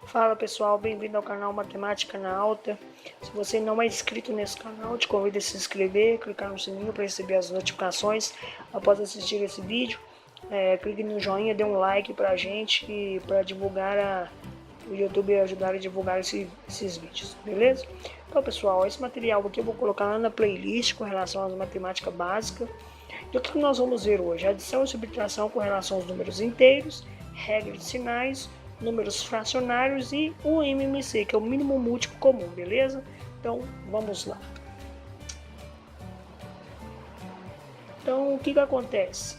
Fala pessoal, bem-vindo ao canal Matemática na Alta. Se você não é inscrito nesse canal, te convido a se inscrever, clicar no sininho para receber as notificações após assistir esse vídeo. Clique no joinha, dê um like pra gente e para divulgar o YouTube ajudar a divulgar esses vídeos, beleza? Então pessoal, esse material aqui eu vou colocar lá na playlist com relação às matemática básica. E o que nós vamos ver hoje? Adição e subtração com relação aos números inteiros, regra de sinais, números fracionários e o MMC, que é o mínimo múltiplo comum, beleza? Então, vamos lá. Então, o que acontece?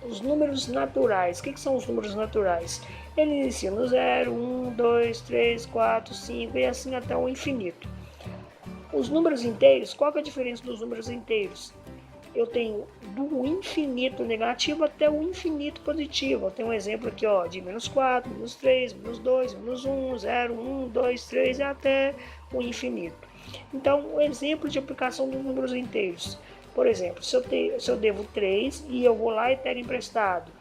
Os números naturais. O que são os números naturais? Ele inicia no 0, 1, 2, 3, 4, 5 e assim até o infinito. Os números inteiros, qual que é a diferença dos números inteiros? Eu tenho do infinito negativo até o infinito positivo. Eu tenho um exemplo aqui, ó, de menos 4, menos 3, menos 2, menos 1, 0, 1, 2, 3 e até o infinito. Então, o exemplo de aplicação dos números inteiros. Por exemplo, se eu devo 3 e eu vou lá e pego emprestado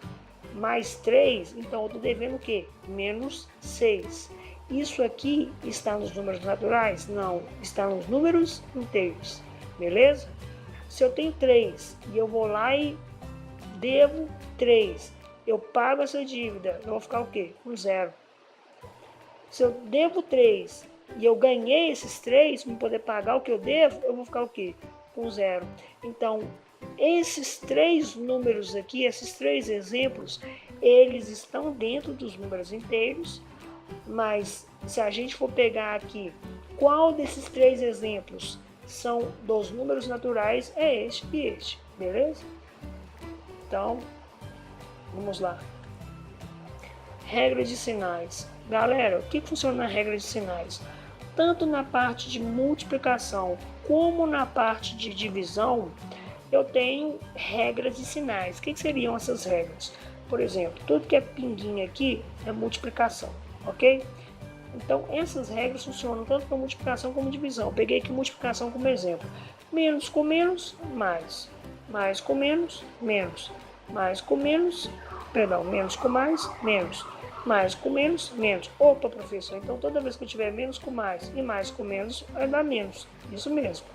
mais 3, então eu estou devendo o quê? Menos 6. Isso aqui está nos números naturais? Não, está nos números inteiros, beleza? Se eu tenho 3 e eu vou lá e devo 3, eu pago essa dívida, eu vou ficar o quê? Com 0. Se eu devo 3 e eu ganhei esses 3 para poder pagar o que eu devo, eu vou ficar o quê? Com 0. Então, esses 3 números aqui, esses 3 exemplos, eles estão dentro dos números inteiros, mas se a gente for pegar aqui, qual desses 3 exemplos são dos números naturais, é este e este, beleza? Então, vamos lá. Regra de sinais. Galera, o que funciona na regra de sinais? Tanto na parte de multiplicação como na parte de divisão, eu tenho regras de sinais. O que seriam essas regras? Por exemplo, tudo que é pinguinha aqui é multiplicação, ok? Então, essas regras funcionam tanto para multiplicação como divisão. Eu peguei aqui multiplicação como exemplo. Menos com menos, mais. Mais com menos, menos. Mais com menos, perdão, menos com mais, menos. Mais com menos, menos. Opa, professor, então toda vez que eu tiver menos com mais e mais com menos, vai dar menos. Isso mesmo.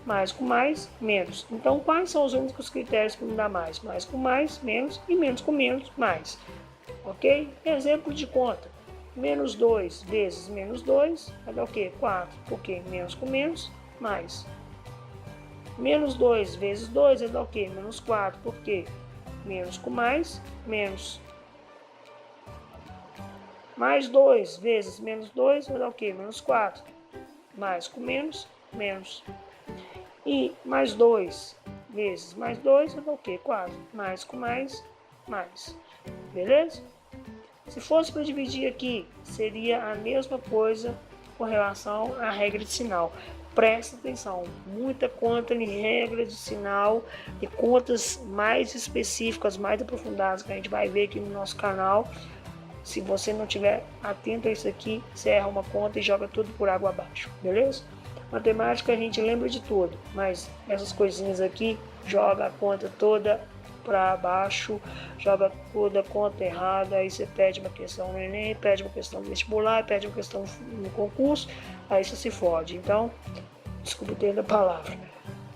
Mais com mais, menos. Então, quais são os únicos critérios que me dá mais? Mais com mais, menos e menos com menos, mais. Ok? Exemplo de conta. Menos 2 vezes menos 2 vai dar o quê? 4. Por quê? Menos com menos, mais. Menos 2 vezes 2 vai dar o quê? Menos 4. Por quê? Menos com mais, menos. Mais 2 vezes menos 2 vai dar o quê? Menos 4. Mais com menos, menos. E mais 2 vezes mais 2 vai dar o quê? 4. Mais com mais, mais. Beleza? Se fosse para dividir aqui, seria a mesma coisa com relação à regra de sinal. Presta atenção, muita conta em regra de sinal e contas mais específicas, mais aprofundadas que a gente vai ver aqui no nosso canal. Se você não estiver atento a isso aqui, você erra uma conta e joga tudo por água abaixo, beleza? Matemática a gente lembra de tudo, mas essas coisinhas aqui joga a conta toda para baixo, joga toda a conta errada, aí você perde uma questão no Enem, perde uma questão no vestibular, perde uma questão no concurso, aí você se fode. Então, desculpa o termo da palavra.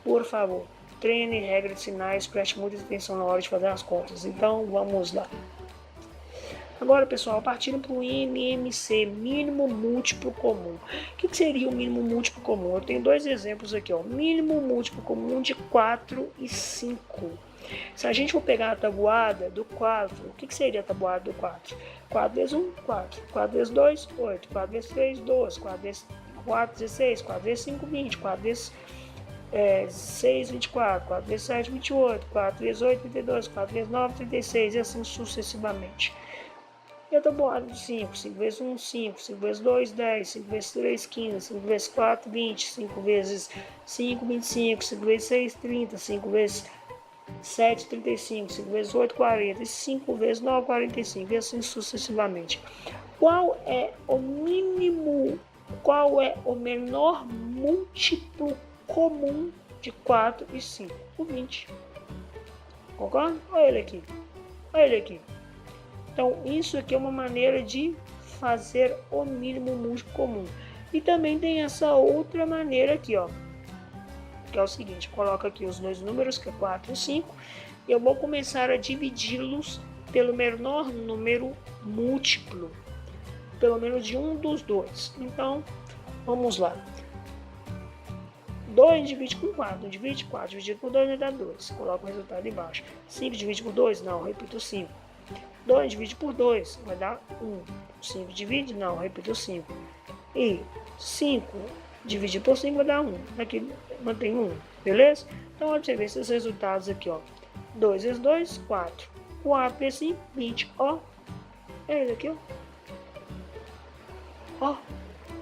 Por favor, treine regra de sinais, preste muita atenção na hora de fazer as contas. Então, vamos lá. Agora, pessoal, partindo para o MMC, mínimo múltiplo comum. O que seria o mínimo múltiplo comum? Eu tenho dois exemplos aqui, ó. Mínimo múltiplo comum de 4 e 5. Se a gente for pegar a tabuada do 4, o que seria a tabuada do 4? 4 vezes 1, 4. 4 vezes 2, 8. 4 vezes 3, 12. 4 vezes 4, 16. 4 vezes 5, 20. 4 vezes 6, 24. 4 vezes 7, 28. 4 vezes 8, 32. 4 vezes 9, 36. E assim sucessivamente. E a tabuada do 5. 5 vezes 1, 5. 5 vezes 2, 10. 5 vezes 3, 15. 5 vezes 4, 20. 5 vezes 5, 25. 5 vezes 6, 30. 5 vezes 7, 35, 5 vezes 8, 40, e 5 vezes 9, 45, e assim sucessivamente. Qual é o mínimo, qual é o menor múltiplo comum de 4 e 5? O 20. Concorda? Olha ele aqui. Olha ele aqui. Então, isso aqui é uma maneira de fazer o mínimo múltiplo comum. E também tem essa outra maneira aqui, ó, que é o seguinte: coloco aqui os dois números, que é 4 e 5, e eu vou começar a dividi-los pelo menor número múltiplo, pelo menos de um dos dois. Então, vamos lá. 2 divide com 4, divide 4, dividido por 2 vai dar 2. Coloco o resultado embaixo. 5 divide por 2? Não, repito 5. 2 divide por 2 vai dar 1. 5 divide? Não, repito 5. E 5 dividido por 5 vai dar 1. Aqui mantém 1, beleza? Então, olha pra você ver esses resultados aqui, ó. 2 vezes 2, 4. 4 vezes 5, 20. Ó, é ele aqui, ó. Ó.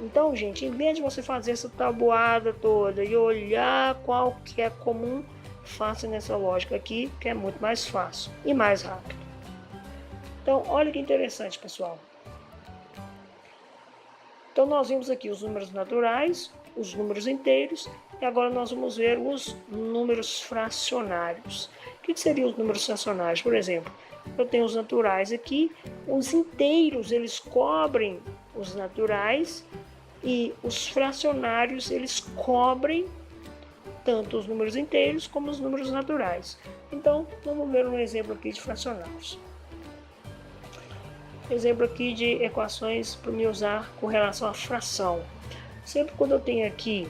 Então, gente, em vez de você fazer essa tabuada toda e olhar qual que é comum, faça nessa lógica aqui, que é muito mais fácil e mais rápido. Então, olha que interessante, pessoal. Então, nós vimos aqui os números naturais, os números inteiros, e agora nós vamos ver os números fracionários. O que seriam os números fracionários? Por exemplo, eu tenho os naturais aqui, os inteiros, eles cobrem os naturais, e os fracionários, eles cobrem tanto os números inteiros como os números naturais. Então, vamos ver um exemplo aqui de fracionários. Exemplo aqui de equações para me usar com relação à fração. Sempre quando eu tenho aqui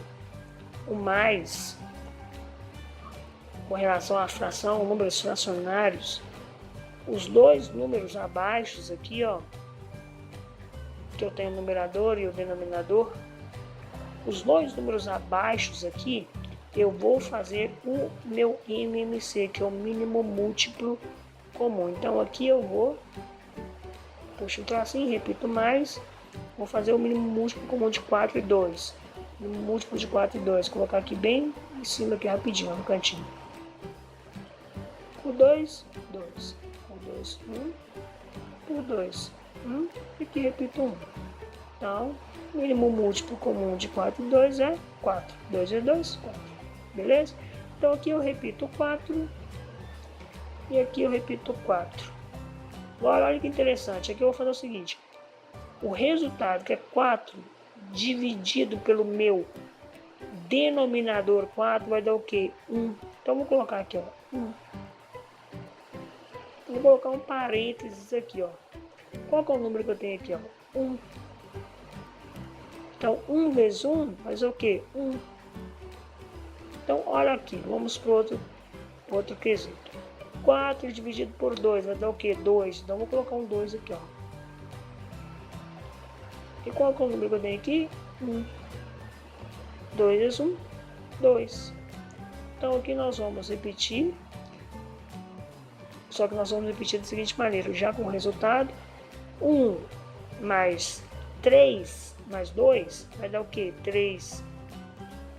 o mais com relação à fração, números fracionários, os dois números abaixo aqui, ó, que eu tenho o numerador e o denominador, os dois números abaixo aqui, eu vou fazer o meu MMC, que é o mínimo múltiplo comum. Então aqui eu vou, puxo o tracinho, repito mais, vou fazer o mínimo múltiplo comum de 4 e 2. Mínimo múltiplo de 4 e 2, colocar aqui bem em cima, aqui rapidinho, no cantinho. Por 2, 2. Por 2, 1. Por 2, 1. E aqui repito 1. Então, mínimo múltiplo comum de 4 e 2 é 4. 2 vezes 2, 4. Beleza? Então aqui eu repito 4. E aqui eu repito 4. Agora, olha que interessante. Aqui eu vou fazer o seguinte. O resultado, que é 4, dividido pelo meu denominador 4, vai dar o quê? 1. Então, vou colocar aqui, ó, 1. Vou colocar um parênteses aqui, ó. Qual que é o número que eu tenho aqui, ó? 1. Então, 1 vezes 1 faz o quê? 1. Então, olha aqui. Vamos para outro quesito. 4 dividido por 2 vai dar o quê? 2. Então, vou colocar um 2 aqui, ó. E qual que é o número que eu tenho aqui? 1. 2 vezes 1, 2. Então, aqui nós vamos repetir. Só que nós vamos repetir da seguinte maneira. Já com o resultado. 1 mais 3 mais 2 vai dar o quê? 3.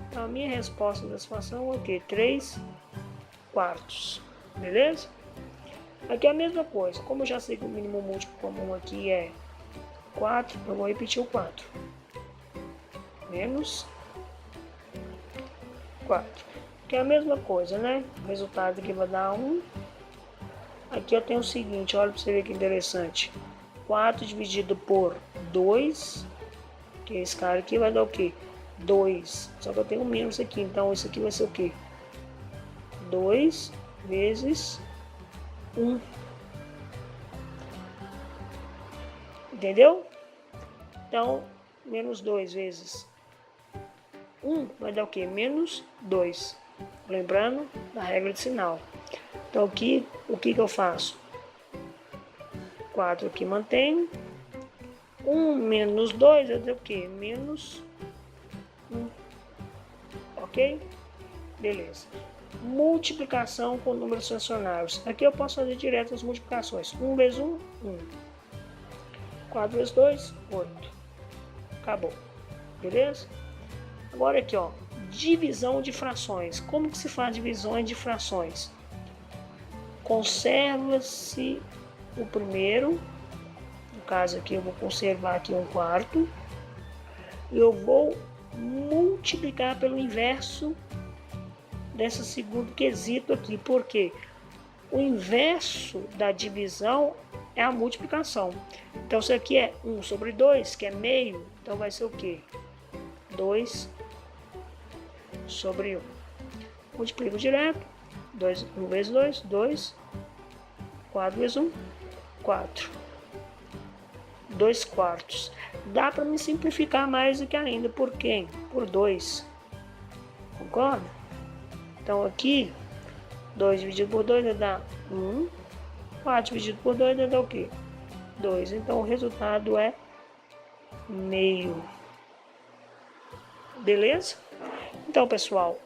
Então, a minha resposta da situação é o quê? 3 quartos. Beleza? Aqui é a mesma coisa. Como eu já sei que o mínimo múltiplo comum aqui é 4, eu vou repetir o 4. Menos 4. Aqui é a mesma coisa, né? O resultado aqui vai dar 1. Aqui eu tenho o seguinte, olha para você ver que interessante. 4 dividido por 2, que esse cara aqui vai dar o quê? 2. Só que eu tenho um menos aqui, então isso aqui vai ser o quê? 2 vezes 1. Entendeu? Então, menos 2 vezes 1 vai dar o quê? Menos 2. Lembrando da regra de sinal. Então, aqui, o que eu faço? 4 aqui mantenho. 1 menos 2 vai dar o quê? Menos 1. Ok? Beleza. Multiplicação com números fracionários. Aqui eu posso fazer direto as multiplicações. 1 vezes 1, 1. 4 vezes 2, 8. Acabou. Beleza? Agora aqui, ó. Divisão de frações. Como que se faz divisões de frações? Conserva-se o primeiro. No caso aqui eu vou conservar aqui 1/4. E eu vou multiplicar pelo inverso desse segundo quesito aqui. Por quê? O inverso da divisão é a multiplicação. Então, isso aqui é 1 sobre 2, que é meio. Então, vai ser o quê? 2 sobre 1. Multiplico direto. 1 vezes 2, 2. 4 vezes 1, 4. 2 quartos. Dá para me simplificar mais do que ainda. Por quê? Por 2. Concorda? Então, aqui, 2 dividido por 2 vai dar 1. 4 dividido por 2 vai dar o quê? 2. Então, o resultado é meio. Beleza? Então, pessoal,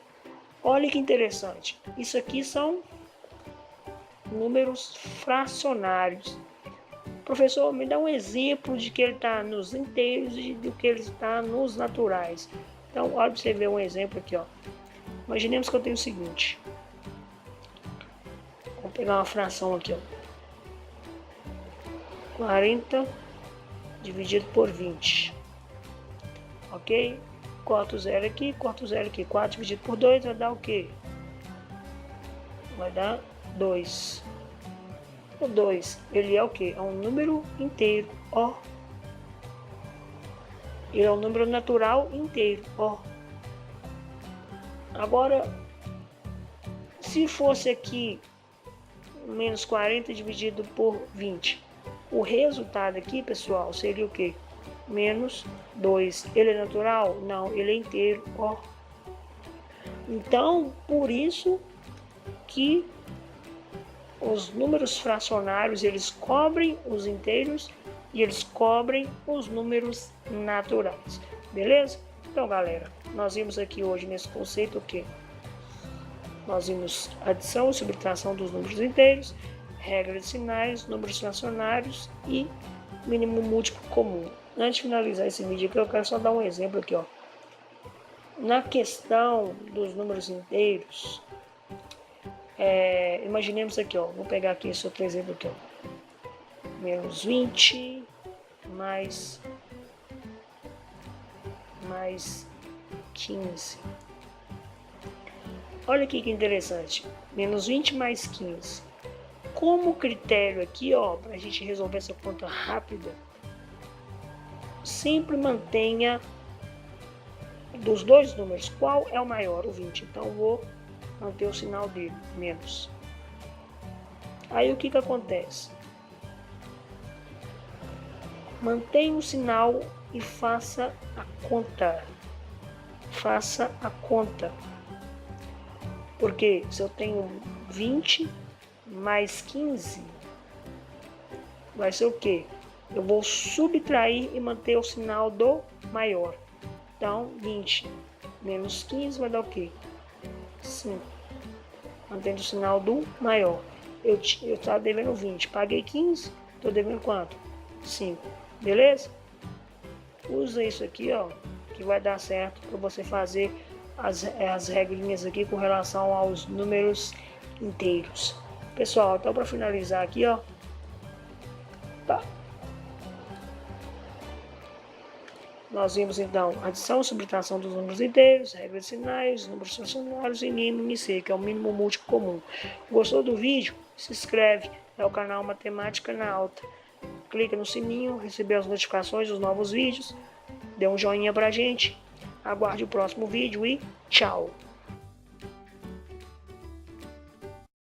olha que interessante. Isso aqui são números fracionários. Professor, me dá um exemplo de que ele está nos inteiros e do que ele está nos naturais. Então, olha para você ver um exemplo aqui, ó. Imaginemos que eu tenho o seguinte. Vou pegar uma fração aqui, ó. 40 dividido por 20. Ok? Corto 0 aqui, corto 0 aqui. 4 dividido por 2 vai dar o quê? Vai dar 2. O 2, ele é o quê? É um número inteiro, ó. Ele é um número natural inteiro, ó. Agora, se fosse aqui menos 40 dividido por 20, o resultado aqui, pessoal, seria o quê? Menos 2. Ele é natural? Não, ele é inteiro, ó. Então, por isso que os números fracionários, eles cobrem os inteiros e eles cobrem os números naturais. Beleza? Então, galera, nós vimos aqui hoje nesse conceito o quê? Nós vimos adição e subtração dos números inteiros, regra de sinais, números fracionários e mínimo múltiplo comum. Antes de finalizar esse vídeo aqui, eu quero só dar um exemplo aqui, ó. Na questão dos números inteiros, imaginemos aqui, ó, vou pegar aqui esse outro exemplo aqui, ó. Menos 20 mais 15. Olha aqui que interessante. Menos 20 mais 15. Como critério aqui, ó, para a gente resolver essa conta rápida, sempre mantenha dos dois números, qual é o maior? O 20. Então, vou manter o sinal dele, menos. Aí, o que acontece? Mantenha o sinal e faça a conta. Faça a conta. Porque se eu tenho 20 mais 15, vai ser o quê? Eu vou subtrair e manter o sinal do maior. Então, 20 menos 15 vai dar o quê? 5. Mantendo o sinal do maior. Eu estava devendo 20, paguei 15, estou devendo quanto? 5. Beleza? Usa isso aqui, ó, que vai dar certo para você fazer as regrinhas aqui com relação aos números inteiros. Pessoal, então para finalizar aqui, ó, tá. Nós vimos então adição e subtração dos números inteiros, regra de sinais, números fracionários e mínimo C, que é o mínimo múltiplo comum. Gostou do vídeo? Se inscreve, é o canal Matemática na Alta. Clica no sininho, receber as notificações dos novos vídeos. Dê um joinha pra gente. Aguarde o próximo vídeo e tchau!